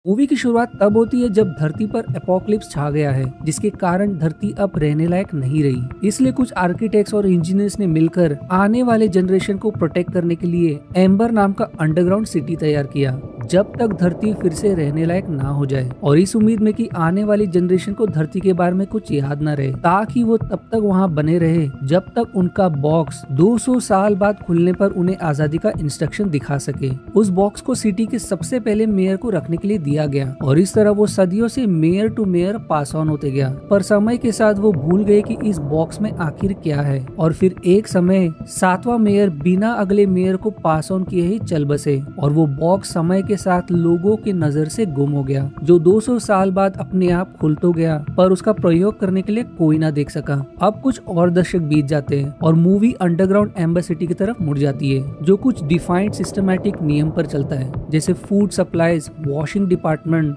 Movie की शुरुआत तब होती है जब धरती पर एपोक्लिप्स छा गया है, जिसके कारण धरती अब रहने लायक नहीं रही। इसलिए कुछ आर्किटेक्ट्स और इंजीनियर्स ने मिलकर आने वाले जनरेशन को प्रोटेक्ट करने के लिए एम्बर नाम का अंडरग्राउंड सिटी तैयार किया, जब तक धरती फिर से रहने लायक ना हो जाए, और इस उम्मीद में कि आने वाली जनरेशन को धरती के बारे में कुछ याद न रहे, ताकि वो तब तक वहाँ बने रहे जब तक उनका बॉक्स 200 साल बाद खुलने पर उन्हें आजादी का इंस्ट्रक्शन दिखा सके। उस बॉक्स को सिटी के सबसे पहले मेयर को रखने के लिए दिया गया, और इस तरह वो सदियों से mayor to mayor pass on होते गया। पर समय के साथ वो भूल गए कि इस बॉक्स में आखिर क्या है, और फिर एक समय 7वां मेयर बिना अगले मेयर को पास ऑन किए ही चल बसे, और वो बॉक्स समय के साथ लोगों की नजर से गुम हो गया, जो 200 साल बाद अपने आप खुल तो गया, पर उसका प्रयोग करने के लिए कोई ना देख सका। अब कुछ और दशक बीत जाते हैं और मूवी अंडरग्राउंड एम्बर सिटी की तरफ मुड़ जाती है, जो कुछ डिफाइंड सिस्टमैटिक नियम पर चलता है, जैसे फूड सप्लाईज, वॉशिंग डिपार्टमेंट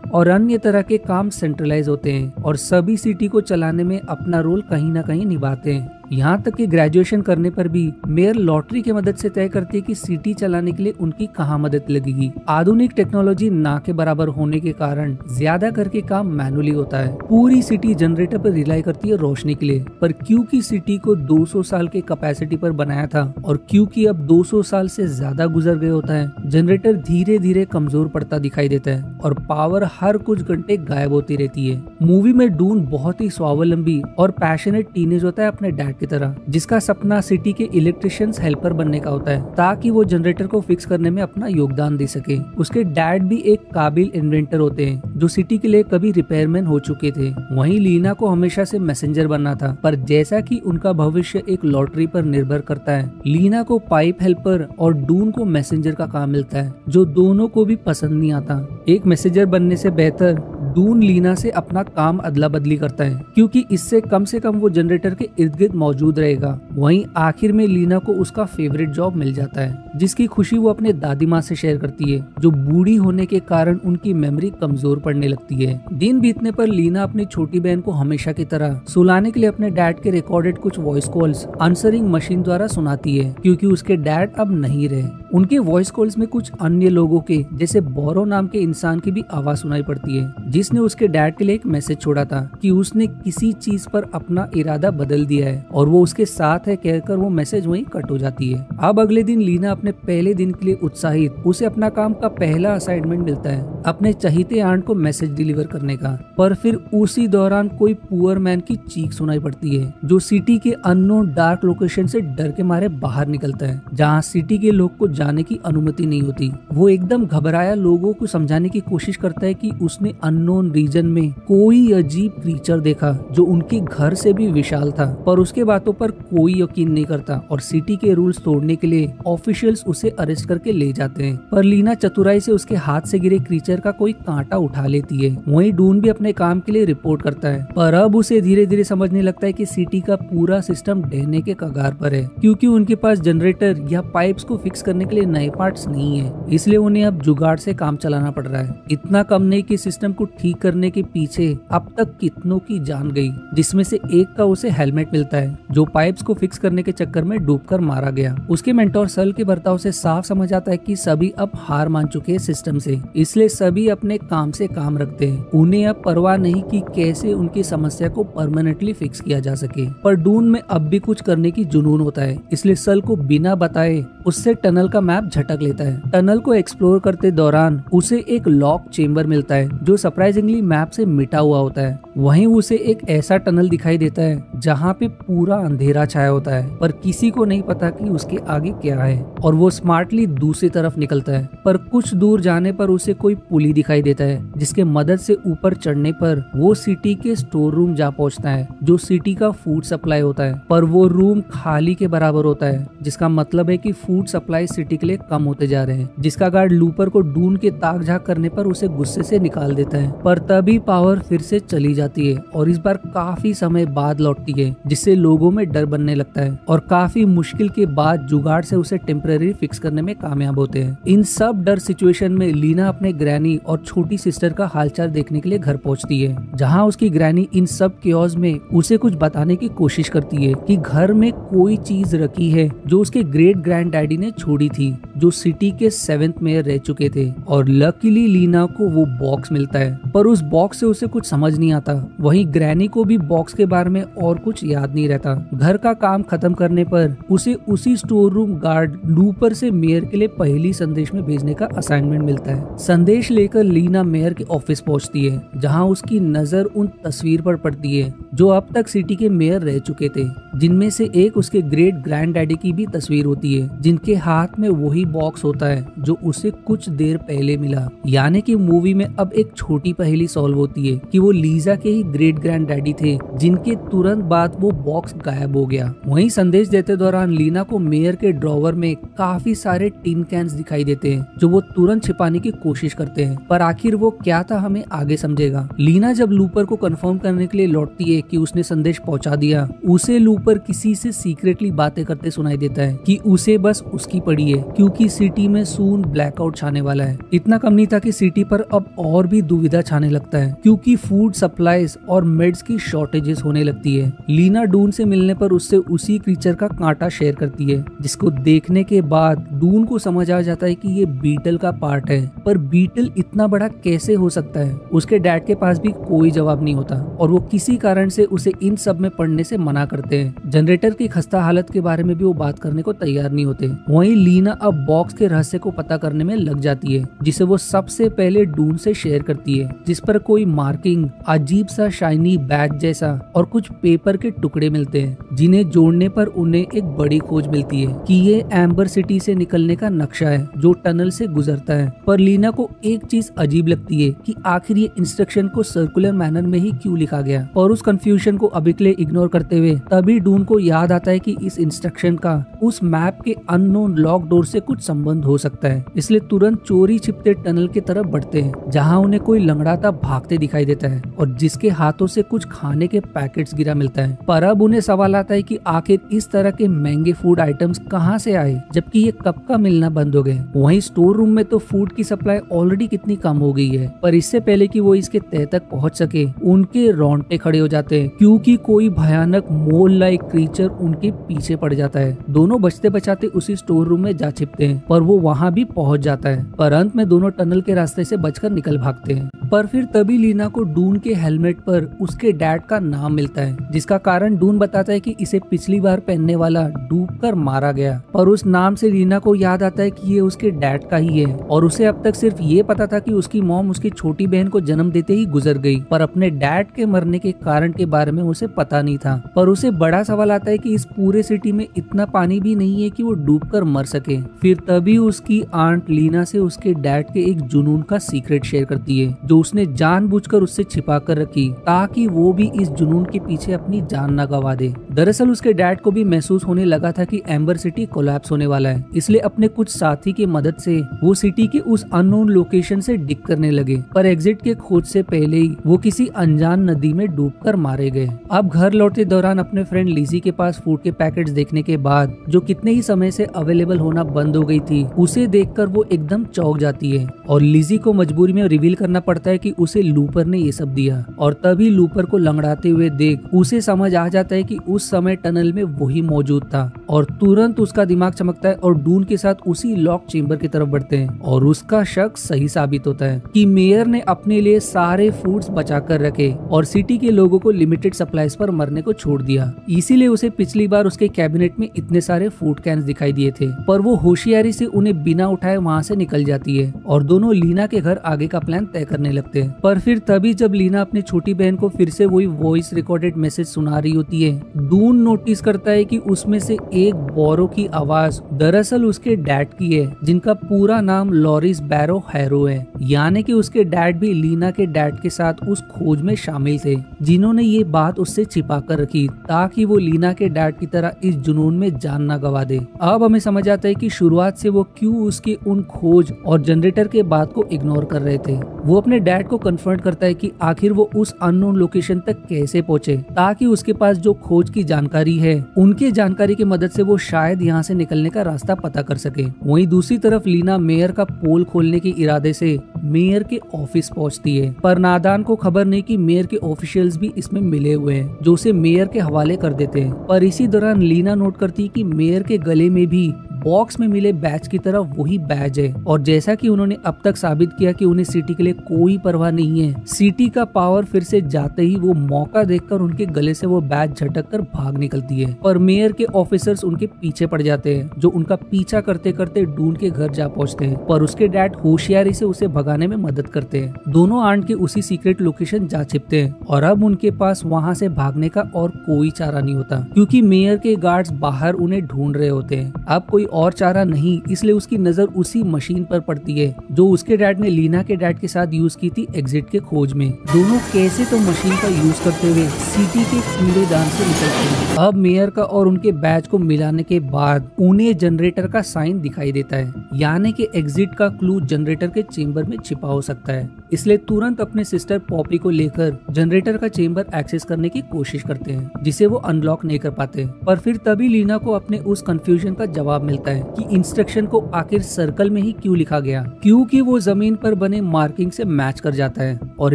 और अन्य तरह के काम सेंट्रलाइज होते हैं, और सभी सिटी को चलाने में अपना रोल कहीं ना कहीं निभाते हैं। यहाँ तक कि ग्रेजुएशन करने पर भी मेयर लॉटरी की मदद से तय करती है कि सिटी चलाने के लिए उनकी कहाँ मदद लगेगी। आधुनिक टेक्नोलॉजी ना के बराबर होने के कारण ज्यादा करके काम मैनुअली होता है। पूरी सिटी जनरेटर पर रिलाई करती है रोशनी के लिए, पर क्योंकि सिटी को 200 साल के कैपेसिटी पर बनाया था, और क्योंकि अब 200 साल से ज्यादा गुजर गए होता है, जनरेटर धीरे धीरे कमजोर पड़ता दिखाई देता है और पावर हर कुछ घंटे गायब होती रहती है। मूवी में डून बहुत ही स्वावलंबी और पैशनेट टीनेज होता है अपने डैड की तरह, जिसका सपना सिटी के इलेक्ट्रिशियंस हेल्पर बनने का होता है, ताकि वो जनरेटर को फिक्स करने में अपना योगदान दे सके। उसके डैड भी एक काबिल इन्वेंटर होते हैं, जो सिटी के लिए कभी रिपेयरमैन हो चुके थे। वहीं लीना को हमेशा से मैसेंजर बनना था, पर जैसा कि उनका भविष्य एक लॉटरी पर निर्भर करता है, लीना को पाइप हेल्पर और डून को मैसेंजर का काम मिलता है, जो दोनों को भी पसंद नहीं आता। एक मैसेंजर बनने से बेहतर डून लीना से अपना काम अदला बदली करता है, क्योंकि इससे कम से कम वो जनरेटर के इर्द गिर्द मौजूद रहेगा। वहीं आखिर में लीना को उसका फेवरेट जॉब मिल जाता है, जिसकी खुशी वो अपने दादी माँ से शेयर करती है, जो बूढ़ी होने के कारण उनकी मेमोरी कमजोर पड़ने लगती है। दिन बीतने पर लीना अपनी छोटी बहन को हमेशा की तरह सुलाने के लिए अपने डैड के रिकॉर्डेड कुछ वॉइस कॉल्स आंसरिंग मशीन द्वारा सुनाती है, क्योंकि उसके डैड अब नहीं रहे। उनके वॉइस कॉल्स में कुछ अन्य लोगों के, जैसे बोरो नाम के इंसान की भी आवाज सुनाई पड़ती है, जिसने उसके डैड के लिए एक मैसेज छोड़ा था कि उसने किसी चीज पर अपना इरादा बदल दिया है और वो उसके साथ है कहकर वो मैसेज वहीं कट हो जाती है। अब अगले दिन लीना अपने पहले दिन के लिए उत्साहित, उसे अपना काम का पहला असाइनमेंट मिलता है, अपने चहीते आंट को मैसेज डिलीवर करने का। पर फिर उसी दौरान कोई पुअर मैन की चीख सुनाई पड़ती है, जो सिटी के अननोन डार्क लोकेशन से डर के मारे बाहर निकलता है, जहाँ सिटी के लोग को जाने की अनुमति नहीं होती। वो एकदम घबराया लोगों को समझाने की कोशिश करता है कि उसने अननोन रीजन में कोई अजीब क्रीचर देखा, जो उनके घर से भी विशाल था, पर उसके बातों पर कोई यकीन नहीं करता और सिटी के रूल्स तोड़ने के लिए ऑफिशियल्स उसे अरेस्ट करके ले जाते हैं। पर लीना चतुराई से उसके हाथ से गिरे क्रीचर का कोई कांटा उठा लेती है। वहीं डून भी अपने काम के लिए रिपोर्ट करता है, पर अब उसे धीरे धीरे समझने लगता है कि सिटी का पूरा सिस्टम ढहने के कगार पर है, क्योंकि उनके पास जनरेटर या पाइप्स को फिक्स करने के लिए नए पार्ट्स नहीं है। इसलिए उन्हें अब जुगाड़ से काम चलाना पड़ रहा है। इतना कम नहीं कि सिस्टम को ठीक करने के पीछे अब तक कितनों की जान गई, जिसमें से एक का उसे हेलमेट मिलता है, जो पाइप्स को फिक्स करने के चक्कर में डूबकर मारा गया। उसके मेंटोर सल के बर्ताव से साफ समझ आता है कि सभी अब हार मान चुके हैं सिस्टम से, इसलिए सभी अपने काम से काम रखते हैं। उन्हें अब परवाह नहीं कि कैसे उनकी समस्या को परमानेंटली फिक्स किया जा सके। पर डून में अब भी कुछ करने की जुनून होता है, इसलिए सल को बिना बताए उससे टनल का मैप झटक लेता है। टनल को एक्सप्लोर करते दौरान उसे एक लॉक चेम्बर मिलता है, जो सरप्राइजिंगली मैप से मिटा हुआ होता है। वहीं उसे एक ऐसा टनल दिखाई देता है जहाँ पे पूरा अंधेरा छाया होता है, पर किसी को नहीं पता कि उसके आगे क्या है, और वो स्मार्टली दूसरी तरफ निकलता है। पर कुछ दूर जाने पर उसे कोई पुली दिखाई देता है, जिसके मदद से ऊपर चढ़ने पर वो सिटी के स्टोर रूम जा पहुँचता है, जो सिटी का फूड सप्लाई होता है। पर वो रूम खाली के बराबर होता है, जिसका मतलब है कि फूड सप्लाई सिटी के लिए कम होते जा रहे हैं, जिसका गार्ड लूपर को डून के ताक झाक करने पर उसे गुस्से से निकाल देता है। पर तभी पावर फिर से चली जाती है और इस बार काफी समय बाद लौटती है, जिससे लोगों में डर बनने लगता है और काफी मुश्किल के बाद जुगाड़ से उसे टेम्पररी फिक्स करने में कामयाब होते हैं। इन सब डर सिचुएशन में लीना अपने ग्रैनी और छोटी सिस्टर का हालचाल देखने के लिए घर पहुंचती है, जहां उसकी ग्रैनी इन सब केओस में उसे कुछ बताने की कोशिश करती है कि घर में कोई चीज रखी है जो उसके ग्रेट ग्रैंड डैडी ने छोड़ी थी, जो सिटी के 7th मेयर रह चुके थे। और लकीली लीना को वो बॉक्स मिलता है, पर उस बॉक्स से उसे कुछ समझ नहीं आता। वहीं ग्रैनी को भी बॉक्स के बारे में और कुछ याद नहीं रहता। घर का काम खत्म करने पर उसे उसी स्टोर रूम गार्ड लूपर से मेयर के लिए पहली संदेश में भेजने का असाइनमेंट मिलता है। संदेश लेकर लीना मेयर के ऑफिस पहुंचती है, जहां उसकी नजर उन तस्वीर पर पड़ती है जो अब तक सिटी के मेयर रह चुके थे, जिनमें से एक उसके ग्रेट ग्रैंड डैडी की भी तस्वीर होती है, जिनके हाथ में वही बॉक्स होता है जो उसे कुछ देर पहले मिला। यानी कि मूवी में अब एक छोटी पहेली सॉल्व होती है कि वो लीजा के ही ग्रेट ग्रैंड डैडी थे, जिनके तुरंत बाद वो बॉक्स गायब हो गया। वहीं संदेश देते दौरान लीना को मेयर के ड्रॉवर में काफी सारे टिन कैंस दिखाई देते हैं, जो वो तुरंत छिपाने की कोशिश करते हैं, पर आखिर वो क्या था हमें आगे समझेगा। लीना जब लूपर को कंफर्म करने के लिए लौटती है कि उसने संदेश पहुंचा दिया, उसे लूपर किसी से सीक्रेटली बातें करते सुनाई देता है कि उसे बस उसकी पड़ी है, क्योंकि सिटी में सून ब्लैकआउट छाने वाला है। इतना कम नहीं था कि सिटी पर अब और भी दुविधा छाने लगता है, क्योंकि फूड सप्लाईज और मेड्स की शॉर्टेजेस होने लगती है। लीना डून से मिलने पर उससे उसी क्रीचर का कांटा शेयर करती है, जिसको देखने के बाद डून को समझ आ जाता है कि ये बीटल का पार्ट है। पर बीटल इतना बड़ा कैसे हो सकता है? उसके डैड के पास भी कोई जवाब नहीं होता और वो किसी कारण से उसे इन सब में पढ़ने से मना करते हैं। जनरेटर की खस्ता हालत के बारे में भी वो बात करने को तैयार नहीं होते। वहीं लीना अब बॉक्स के रहस्य को पता करने में लग जाती है, जिसे वो सबसे पहले डून से शेयर करती है, जिस पर कोई मार्किंग, अजीब सा शाइनी बैग जैसा और कुछ पेपर के टुकड़े मिलते हैं, जिन्हें जोड़ने पर उन्हें एक बड़ी खोज मिलती है कि ये एम्बर सिटी से निकलने का नक्शा है जो टनल से गुजरता है। पर लीना को एक चीज अजीब लगती है कि आखिर ये इंस्ट्रक्शन को सर्कुलर मैनर में ही क्यों लिखा गया। और उस कंफ्यूजन को अभी के लिए इग्नोर करते हुए तभी डून को याद आता है कि इस इंस्ट्रक्शन का उस मैप के अननोन लॉक डोर से कुछ संबंध हो सकता है। इसलिए तुरंत चोरी छिपते टनल की तरफ बढ़ते हैं, जहां उन्हें कोई लंगड़ाता भागते दिखाई देता है और जिसके हाथों से कुछ खाने के पैकेट्स गिरा मिलता है। पर अब उन्हें सवाल आता है कि आखिर इस तरह के महंगे फूड आइटम्स कहां से आए, जबकि ये कब का मिलना बंद हो गए। वहीं स्टोर रूम में तो फूड की सप्लाई ऑलरेडी कितनी कम हो गई है, पर इससे पहले कि वो इसके तह तक पहुंच सके, उनके रोंगटे खड़े हो जाते हैं, क्योंकि कोई भयानक मोल लाइक क्रीचर उनके पीछे पड़ जाता है। दोनों बचते बचाते उसी स्टोर रूम में जा छिपते हैं, पर वो वहां भी पहुंच जाता है। पर अंत में दोनों टनल के रास्ते से बचकर निकल भागते हैं। पर फिर तभी लीना को डून के हेलमेट पर उसके डैड का नाम मिलता है, जिसका कारण डून बताता है कि इसे पिछली बार पहनने वाला डूबकर मारा गया। पर उस नाम से लीना को याद आता है कि ये उसके डैड का ही है, और उसे अब तक सिर्फ ये पता था कि उसकी मॉम उसकी छोटी बहन को जन्म देते ही गुजर गई, पर अपने डैड के मरने के कारण के बारे में उसे पता नहीं था। पर उसे बड़ा सवाल आता है कि इस पूरे सिटी में इतना पानी भी नहीं है कि वो डूबकर मर सके। फिर तभी उसकी आंट लीना से उसके डैड के एक जुनून का सीक्रेट शेयर करती है, जो उसने जानबूझकर उससे छिपा कर रखी, ताकि वो भी इस जुनून के पीछे अपनी जान न गवा दे। दरअसल उसके डैड को भी महसूस होने लगा था कि एम्बर सिटी कोलैप्स होने वाला है, इसलिए अपने कुछ साथी की मदद से वो सिटी के उस अननोन लोकेशन से डिग करने लगे। पर एग्जिट के खोज से पहले ही वो किसी अनजान नदी में डूबकर मारे गए। अब घर लौटते दौरान अपने फ्रेंड लिजी के पास फूड के पैकेट्स देखने के बाद, जो कितने ही समय से अवेलेबल होना बंद हो गई थी, उसे देखकर वो एकदम चौंक जाती है और लिजी को मजबूरी में रिवील करना पड़ता है कि उसे लूपर ने ये सब दिया। और तभी लूपर को लंगड़ाते हुए देख उसे समझ आ जाता है कि उस समय टनल में वही मौजूद था, और तुरंत उसका दिमाग चमकता है और डून के साथ उसी लॉक चेम्बर की तरफ बढ़ते हैं। और उसका शक सही साबित होता है कि मेयर ने अपने लिए सारे फूड्स बचा कर रखे और सिटी के लोगों को लिमिटेड सप्लाईज पर मरने को छोड़ दिया। इसीलिए उसे पिछली बार उसके कैबिनेट में इतने सारे फूड कैंस दिखाई दिए थे, पर वो होशियारी से उन्हें बिना उठाए वहाँ से निकल जाती है और दोनों लीना के घर आगे का प्लान तय करने लगते हैं। पर फिर तभी जब लीना अपनी छोटी बहन को फिर से वही वॉइस रिकॉर्डेड मैसेज सुना रही होती है, डून नोटिस करता है कि उसमें से एक बोरो की आवाज दरअसल उसके डैड की है, जिनका पूरा नाम लॉरिस बैरो हैरो है। यानी कि उसके डैड भी लीना के डैड के साथ उस खोज में शामिल थे, जिन्होंने ये बात उससे छिपा कर रखी ताकि वो लीना के डैड की तरह इस जुनून में जान न गवा दे। अब हमें समझ आता है कि शुरुआत से वो क्यों उसकी उन खोज और जनरेटर के बात को इग्नोर कर रहे थे। वो अपने डैड को कन्फर्ट करता है कि आखिर वो उस अननोन लोकेशन तक कैसे पहुंचे, ताकि उसके पास जो खोज की जानकारी है उनके जानकारी की मदद से वो शायद यहाँ से निकलने का रास्ता पता कर सके। वहीं दूसरी तरफ लीना मेयर का पोल खोलने के इरादे से मेयर के ऑफिस पहुंचती है, पर नादान को खबर नहीं कि मेयर के ऑफिशियल्स भी इसमें मिले हुए हैं, जो उसे मेयर के हवाले कर देते हैं। पर इसी दौरान लीना नोट करती है कि मेयर के गले में भी बॉक्स में मिले बैज की तरह वही बैज है, और जैसा कि उन्होंने अब तक साबित किया कि उन्हें सिटी के लिए कोई परवाह नहीं है, सिटी का पावर फिर से जाते ही वो मौका देखकर उनके गले से वो बैज झटक कर भाग निकलती है। पर मेयर के ऑफिसर्स उनके पीछे पड़ जाते हैं, जो उनका पीछा करते करते डून के घर जा पहुंचते हैं, पर उसके डैड होशियारी से उसे भगाने में मदद करते हैं। दोनों आंट के उसी सीक्रेट लोकेशन जा छिपते हैं, और अब उनके पास वहाँ से भागने का और कोई चारा नहीं होता, क्योंकि मेयर के गार्ड्स बाहर उन्हें ढूंढ रहे होते हैं। अब कोई और चारा नहीं, इसलिए उसकी नजर उसी मशीन पर पड़ती है जो उसके डैड ने लीना के डैड के साथ यूज की थी एग्जिट के खोज में। दोनों कैसे तो मशीन का यूज करते हुए सिटी के कूड़ेदान से निकलते हैं। अब मेयर का और उनके बैच को मिलाने के बाद उन्हें जनरेटर का साइन दिखाई देता है, यानी कि एग्जिट का क्लू जनरेटर के चेम्बर में छिपा हो सकता है। इसलिए तुरंत अपने सिस्टर पॉपी को लेकर जनरेटर का चेम्बर एक्सेस करने की कोशिश करते हैं, जिसे वो अनलॉक नहीं कर पाते। पर फिर तभी लीना को अपने उस कंफ्यूजन का जवाब मिलता है कि इंस्ट्रक्शन को आखिर सर्कल में ही क्यों लिखा गया, क्योंकि वो जमीन पर बने मार्किंग से मैच कर जाता है, और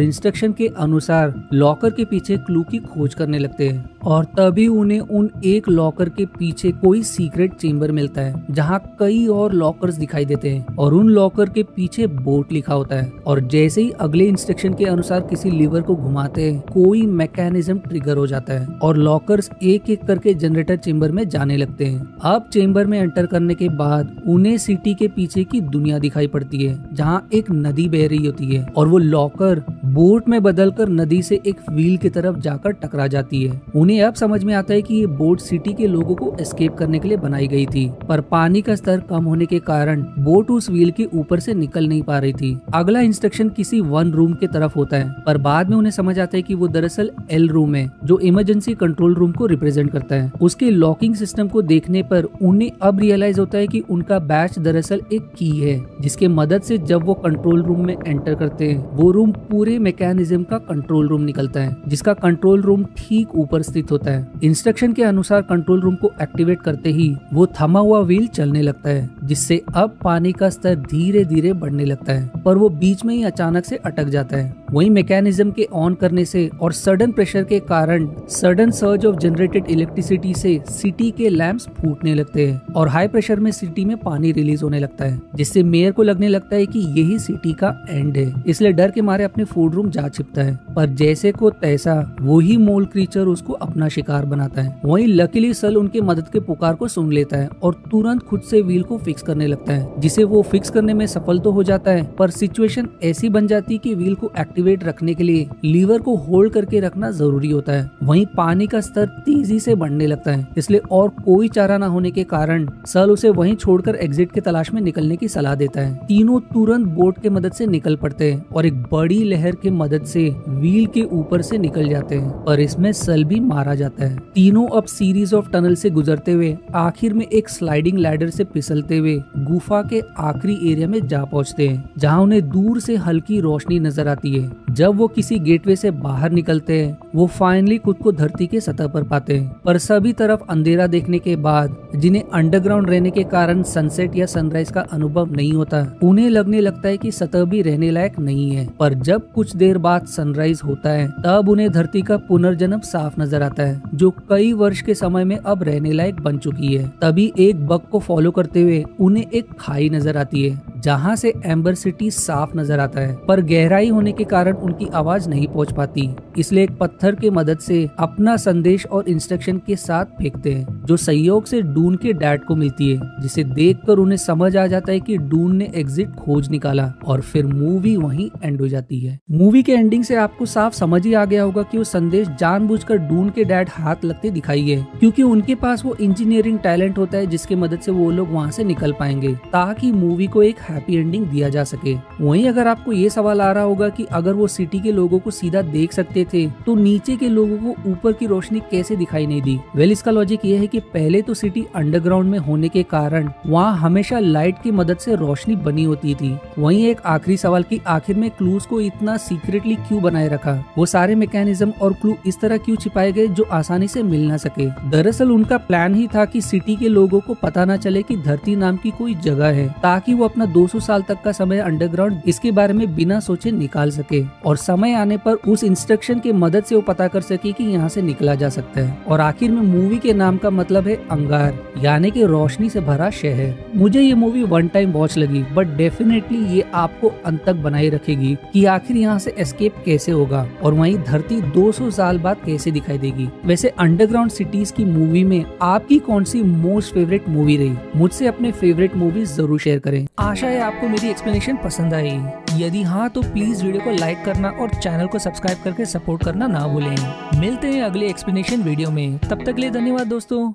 इंस्ट्रक्शन के अनुसार लॉकर के पीछे क्लू की खोज करने लगते हैं। और तभी उन्हें उन एक लॉकर के पीछे कोई सीक्रेट चेम्बर मिलता है, जहाँ कई और लॉकर्स दिखाई देते हैं, और उन लॉकर के पीछे बोट लिखा होता है। और जैसे ही अगले इंस्ट्रक्शन के अनुसार किसी लीवर को घुमाते हैं, कोई मैकेनिज्म ट्रिगर हो जाता है, और लॉकर्स एक एक करके जनरेटर चेम्बर में जाने लगते हैं। अब चेम्बर में एंटर करने के बाद उन्हें सिटी के पीछे की दुनिया दिखाई पड़ती है, जहाँ एक नदी बह रही होती है, और वो लॉकर बोट में बदलकर नदी से एक व्हील की तरफ जाकर टकरा जाती है। उन्हें अब समझ में आता है कि ये बोट सिटी के लोगों को एस्केप करने के लिए बनाई गई थी, पर पानी का स्तर कम होने के कारण बोट उस व्हील के ऊपर से निकल नहीं पा रही थी। अगला इंस्ट्रक्शन किसी वन रूम के तरफ होता है, पर बाद में उन्हें समझ आता है कि वो दरअसल एल रूम है, जो इमरजेंसी कंट्रोल रूम को रिप्रेजेंट करता है। उसके लॉकिंग सिस्टम को देखने पर उन्हें अब रियलाइज होता है कि उनका बैच दरअसल एक की है, जिसके मदद से जब वो कंट्रोल रूम में एंटर करते हैं, वो रूम पूरे मैकेनिज्म का कंट्रोल रूम निकलता है, जिसका कंट्रोल रूम ठीक ऊपर स्थित होता है। इंस्ट्रक्शन के अनुसार कंट्रोल रूम को एक्टिवेट करते ही वो थमा हुआ व्हील चलने लगता है, जिससे अब पानी का स्तर धीरे धीरे बढ़ने लगता है, पर वो बीच में ही अचानक से अटक जाता है। वहीं मैकेनिज्म के ऑन करने से और सडन प्रेशर के कारण sudden surge of generated electricity से सिटी के लैंप्स फूटने लगते हैं, और हाई प्रेशर में सिटी में पानी रिलीज होने लगता है, जिससे मेयर को लगने लगता है कि यही सिटी का एंड है। इसलिए डर के मारे अपने फूड रूम जा छिपता है, पर जैसे को तैसा वही मोल क्रीचर उसको अपना शिकार बनाता है। वहीं लकीली सल उनके मदद के पुकार को सुन लेता है और तुरंत खुद से व्हील को फिक्स करने लगता है, जिसे वो फिक्स करने में सफल तो हो जाता है, पर सिचुएशन ऐसी बन जाती है कि व्हील को एक्टिवेट रखने के लिए लीवर को होल्ड करके रखना जरूरी होता है। वहीं पानी का स्तर तेजी से बढ़ने लगता है, इसलिए और कोई चारा न होने के कारण सल उसे वहीं छोड़कर एग्जिट की तलाश में निकलने की सलाह देता है। तीनों तुरंत बोट के मदद से निकल पड़ते हैं और एक बड़ी लहर के मदद से व्हील के ऊपर से निकल जाते हैं, पर इसमें सल भी मारा जाता है। तीनों अब सीरीज ऑफ टनल से गुजरते हुए आखिर में एक स्लाइडिंग लैडर से फिसलते हुए गुफा के आखिरी एरिया में जा पहुंचते हैं, जहां उन्हें दूर से हल्की रोशनी नजर आती है। जब वो किसी गेटवे से बाहर निकलते हैं, वो फाइनली खुद को धरती के सतह पर पाते हैं, पर सभी तरफ अंधेरा देखने के बाद, जिन्हें अंडरग्राउंड रहने के कारण सनसेट या सनराइज का अनुभव नहीं होता, उन्हें लगने लगता है कि सतह भी रहने लायक नहीं है। पर जब कुछ देर बाद सनराइज होता है, तब उन्हें धरती का पुनर्जन्म साफ नजर आता है, जो कई वर्ष के समय में अब रहने लायक बन चुकी है। तभी एक बग को फॉलो करते हुए उन्हें एक खाई नजर आती है, जहां से एम्बर सिटी साफ नजर आता है, पर गहराई होने के कारण उनकी आवाज नहीं पहुंच पाती। इसलिए एक पत्थर के मदद से अपना संदेश और इंस्ट्रक्शन के साथ फेंकते हैं, जो सहयोग से डून के डैड को मिलती है, जिसे देखकर उन्हें समझ आ जाता है कि डून ने एग्जिट खोज निकाला, और फिर मूवी वहीं एंड हो जाती है। मूवी के एंडिंग से आपको साफ समझ ही आ गया होगा कि वो संदेश जानबूझकर डून के डैड हाथ लगते दिखाई है, क्योंकि उनके पास वो इंजीनियरिंग टैलेंट होता है जिसकी मदद से वो लोग वहाँ से निकल पाएंगे, ताकि मूवी को एक हैप्पी एंडिंग दिया जा सके। वहीं अगर आपको ये सवाल आ रहा होगा कि अगर वो सिटी के लोगों को सीधा देख सकते थे तो नीचे के लोगों को ऊपर की रोशनी कैसे दिखाई नहीं दी? वेल, इसका लॉजिक ये है कि पहले तो सिटी अंडरग्राउंड में होने के कारण वहाँ हमेशा लाइट की मदद से रोशनी बनी होती थी। वहीं एक आखिरी सवाल कि आखिर में क्लूज को इतना सीक्रेटली क्यों बनाए रखा? वो सारे मैकेनिज्म और क्लू इस तरह क्यों छिपाए गए जो आसानी से मिल ना सके? दरअसल उनका प्लान ही था कि सिटी के लोगों को पता न चले कि धरती नाम की कोई जगह है, ताकि वो अपना 200 साल तक का समय अंडरग्राउंड इसके बारे में बिना सोचे निकाल सके और समय आने पर उस इंस्ट्रक्शन की मदद से वो पता कर सके कि यहाँ से निकला जा सकता है। और आखिर में मूवी के नाम का मतलब है अंगार, यानी कि रोशनी से भरा शहर। मुझे ये मूवी वन टाइम वॉच लगी, बट डेफिनेटली ये आपको अंत तक बनाए रखेगी कि आखिर यहाँ से एस्केप कैसे होगा और वहीं धरती 200 साल बाद कैसे दिखाई देगी। वैसे अंडरग्राउंड सिटीज की मूवी में आपकी कौन सी मोस्ट फेवरेट मूवी रही? मुझसे अपने फेवरेट मूवीज जरूर शेयर करें। आशा है आपको मेरी एक्सप्लेनेशन पसंद आई। यदि हाँ तो प्लीज वीडियो को लाइक करना और चैनल को सब्सक्राइब करके सपोर्ट करना ना भूलें। मिलते हैं अगले एक्सप्लेनेशन वीडियो में, तब तक के लिए धन्यवाद दोस्तों।